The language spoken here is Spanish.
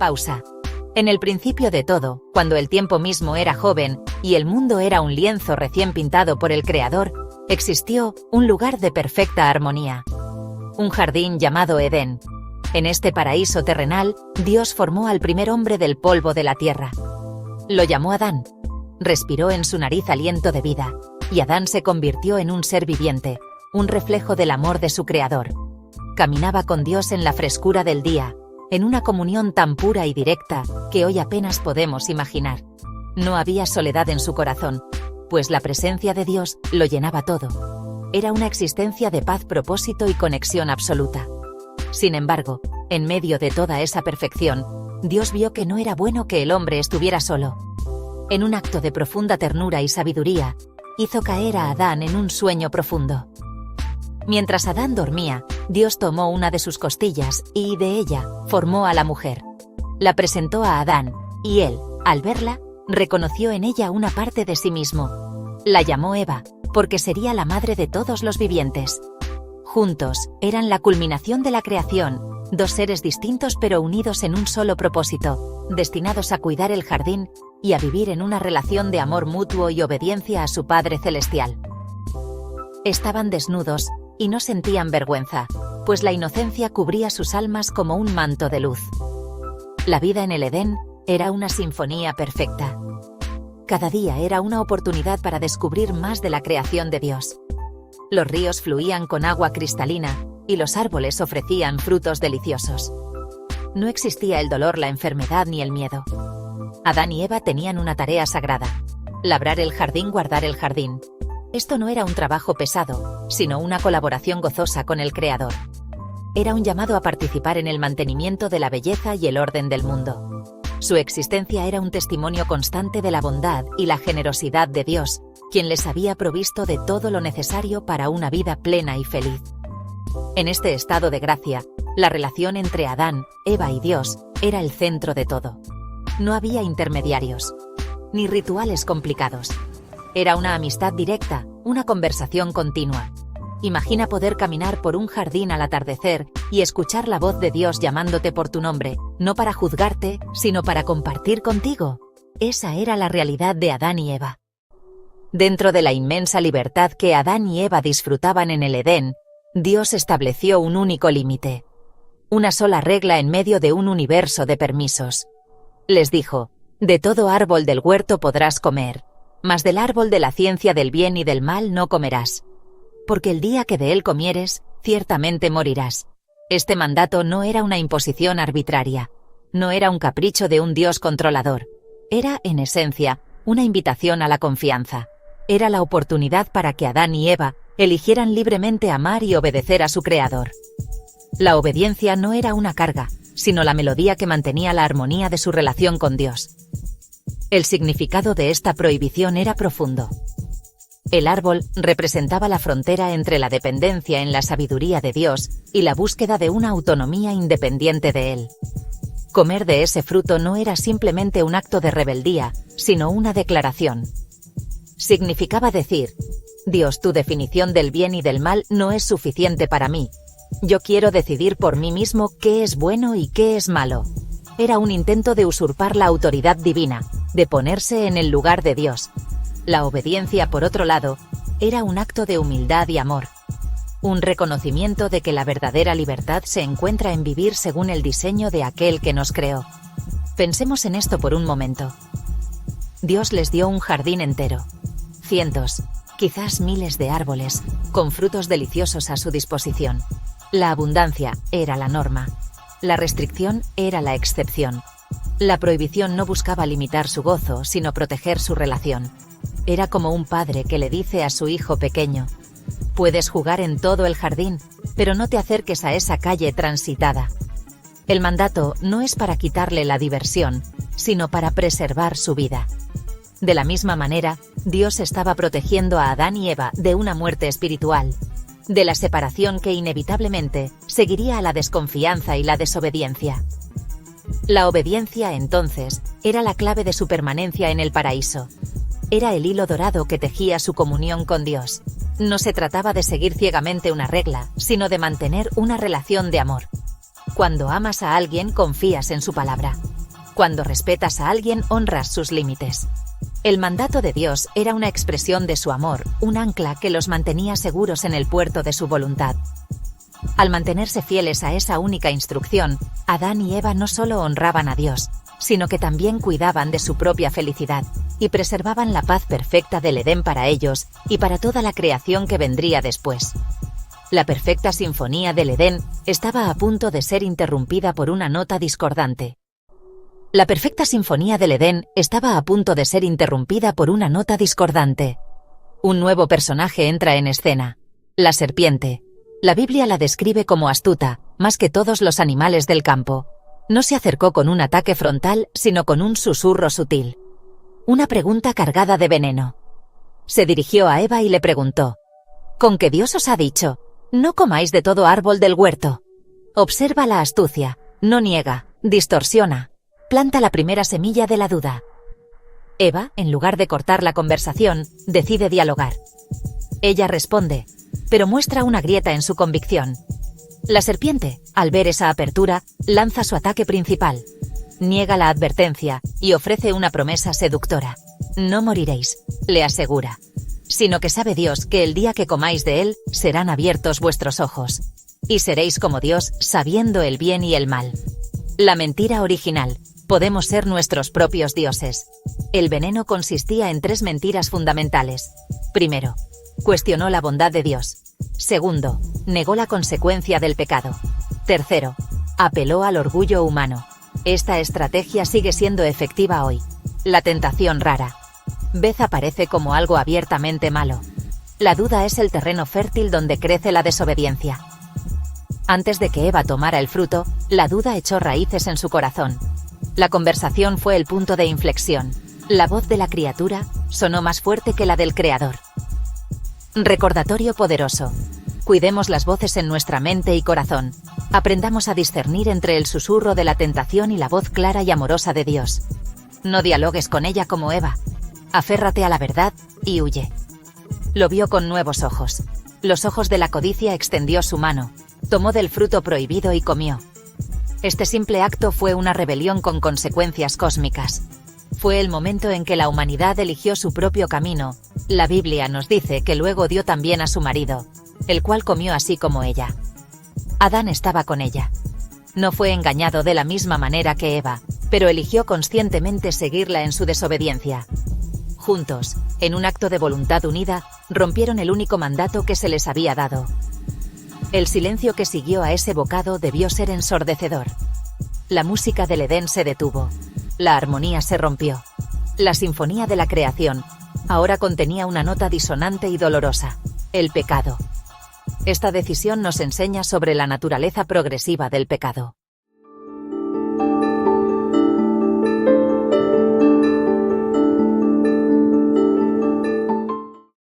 Pausa. En el principio de todo, cuando el tiempo mismo era joven y el mundo era un lienzo recién pintado por el Creador, existió un lugar de perfecta armonía. Un jardín llamado Edén. En este paraíso terrenal, Dios formó al primer hombre del polvo de la tierra. Lo llamó Adán. Respiró en su nariz aliento de vida, y Adán se convirtió en un ser viviente, un reflejo del amor de su Creador. Caminaba con Dios en la frescura del día, en una comunión tan pura y directa que hoy apenas podemos imaginar. No había soledad en su corazón, pues la presencia de Dios lo llenaba todo. Era una existencia de paz, propósito y conexión absoluta. Sin embargo, en medio de toda esa perfección, Dios vio que no era bueno que el hombre estuviera solo. En un acto de profunda ternura y sabiduría, hizo caer a Adán en un sueño profundo. Mientras Adán dormía, Dios tomó una de sus costillas y, de ella, formó a la mujer. La presentó a Adán, y él, al verla, reconoció en ella una parte de sí mismo. La llamó Eva, porque sería la madre de todos los vivientes. Juntos, eran la culminación de la creación, dos seres distintos pero unidos en un solo propósito, destinados a cuidar el jardín y a vivir en una relación de amor mutuo y obediencia a su Padre Celestial. Estaban desnudos, y no sentían vergüenza, pues la inocencia cubría sus almas como un manto de luz. La vida en el Edén era una sinfonía perfecta. Cada día era una oportunidad para descubrir más de la creación de Dios. Los ríos fluían con agua cristalina, y los árboles ofrecían frutos deliciosos. No existía el dolor, la enfermedad ni el miedo. Adán y Eva tenían una tarea sagrada: labrar el jardín, guardar el jardín. Esto no era un trabajo pesado, sino una colaboración gozosa con el Creador. Era un llamado a participar en el mantenimiento de la belleza y el orden del mundo. Su existencia era un testimonio constante de la bondad y la generosidad de Dios, quien les había provisto de todo lo necesario para una vida plena y feliz. En este estado de gracia, la relación entre Adán, Eva y Dios era el centro de todo. No había intermediarios, ni rituales complicados. Era una amistad directa, una conversación continua. Imagina poder caminar por un jardín al atardecer y escuchar la voz de Dios llamándote por tu nombre, no para juzgarte, sino para compartir contigo. Esa era la realidad de Adán y Eva. Dentro de la inmensa libertad que Adán y Eva disfrutaban en el Edén, Dios estableció un único límite. Una sola regla en medio de un universo de permisos. Les dijo: de todo árbol del huerto podrás comer, mas del árbol de la ciencia del bien y del mal no comerás. Porque el día que de él comieres, ciertamente morirás. Este mandato no era una imposición arbitraria. No era un capricho de un Dios controlador. Era, en esencia, una invitación a la confianza. Era la oportunidad para que Adán y Eva eligieran libremente amar y obedecer a su Creador. La obediencia no era una carga, sino la melodía que mantenía la armonía de su relación con Dios. El significado de esta prohibición era profundo. El árbol representaba la frontera entre la dependencia en la sabiduría de Dios y la búsqueda de una autonomía independiente de Él. Comer de ese fruto no era simplemente un acto de rebeldía, sino una declaración. Significaba decir: Dios, tu definición del bien y del mal no es suficiente para mí. Yo quiero decidir por mí mismo qué es bueno y qué es malo. Era un intento de usurpar la autoridad divina, de ponerse en el lugar de Dios. La obediencia, por otro lado, era un acto de humildad y amor. Un reconocimiento de que la verdadera libertad se encuentra en vivir según el diseño de aquel que nos creó. Pensemos en esto por un momento. Dios les dio un jardín entero. Cientos, quizás miles de árboles, con frutos deliciosos a su disposición. La abundancia era la norma. La restricción era la excepción. La prohibición no buscaba limitar su gozo, sino proteger su relación. Era como un padre que le dice a su hijo pequeño: puedes jugar en todo el jardín, pero no te acerques a esa calle transitada. El mandato no es para quitarle la diversión, sino para preservar su vida. De la misma manera, Dios estaba protegiendo a Adán y Eva de una muerte espiritual, de la separación que inevitablemente seguiría a la desconfianza y la desobediencia. La obediencia, entonces, era la clave de su permanencia en el paraíso. Era el hilo dorado que tejía su comunión con Dios. No se trataba de seguir ciegamente una regla, sino de mantener una relación de amor. Cuando amas a alguien, confías en su palabra. Cuando respetas a alguien, honras sus límites. El mandato de Dios era una expresión de su amor, un ancla que los mantenía seguros en el puerto de su voluntad. Al mantenerse fieles a esa única instrucción, Adán y Eva no solo honraban a Dios, sino que también cuidaban de su propia felicidad, y preservaban la paz perfecta del Edén para ellos y para toda la creación que vendría después. La perfecta sinfonía del Edén estaba a punto de ser interrumpida por una nota discordante. La perfecta sinfonía del Edén estaba a punto de ser interrumpida por una nota discordante. Un nuevo personaje entra en escena: la serpiente. La Biblia la describe como astuta, más que todos los animales del campo. No se acercó con un ataque frontal, sino con un susurro sutil. Una pregunta cargada de veneno. Se dirigió a Eva y le preguntó: ¿con qué Dios os ha dicho, no comáis de todo árbol del huerto? Observa la astucia, no niega, distorsiona, planta la primera semilla de la duda. Eva, en lugar de cortar la conversación, decide dialogar. Ella responde, pero muestra una grieta en su convicción. La serpiente, al ver esa apertura, lanza su ataque principal. Niega la advertencia y ofrece una promesa seductora. No moriréis, le asegura. Sino que sabe Dios que el día que comáis de él, serán abiertos vuestros ojos. Y seréis como Dios, sabiendo el bien y el mal. La mentira original: podemos ser nuestros propios dioses. El veneno consistía en 3 mentiras fundamentales. Primero, cuestionó la bondad de Dios. Segundo, negó la consecuencia del pecado. Tercero, apeló al orgullo humano. Esta estrategia sigue siendo efectiva hoy. La tentación rara vez aparece como algo abiertamente malo. La duda es el terreno fértil donde crece la desobediencia. Antes de que Eva tomara el fruto, la duda echó raíces en su corazón. La conversación fue el punto de inflexión. La voz de la criatura sonó más fuerte que la del Creador. Recordatorio poderoso. Cuidemos las voces en nuestra mente y corazón. Aprendamos a discernir entre el susurro de la tentación y la voz clara y amorosa de Dios. No dialogues con ella como Eva. Aférrate a la verdad y huye. Lo vio con nuevos ojos. Los ojos de la codicia. Extendió su mano, tomó del fruto prohibido y comió. Este simple acto fue una rebelión con consecuencias cósmicas. Fue el momento en que la humanidad eligió su propio camino. La Biblia nos dice que luego dio también a su marido, el cual comió así como ella. Adán estaba con ella. No fue engañado de la misma manera que Eva, pero eligió conscientemente seguirla en su desobediencia. Juntos, en un acto de voluntad unida, rompieron el único mandato que se les había dado. El silencio que siguió a ese bocado debió ser ensordecedor. La música del Edén se detuvo. La armonía se rompió. La sinfonía de la creación ahora contenía una nota disonante y dolorosa: el pecado. Esta decisión nos enseña sobre la naturaleza progresiva del pecado.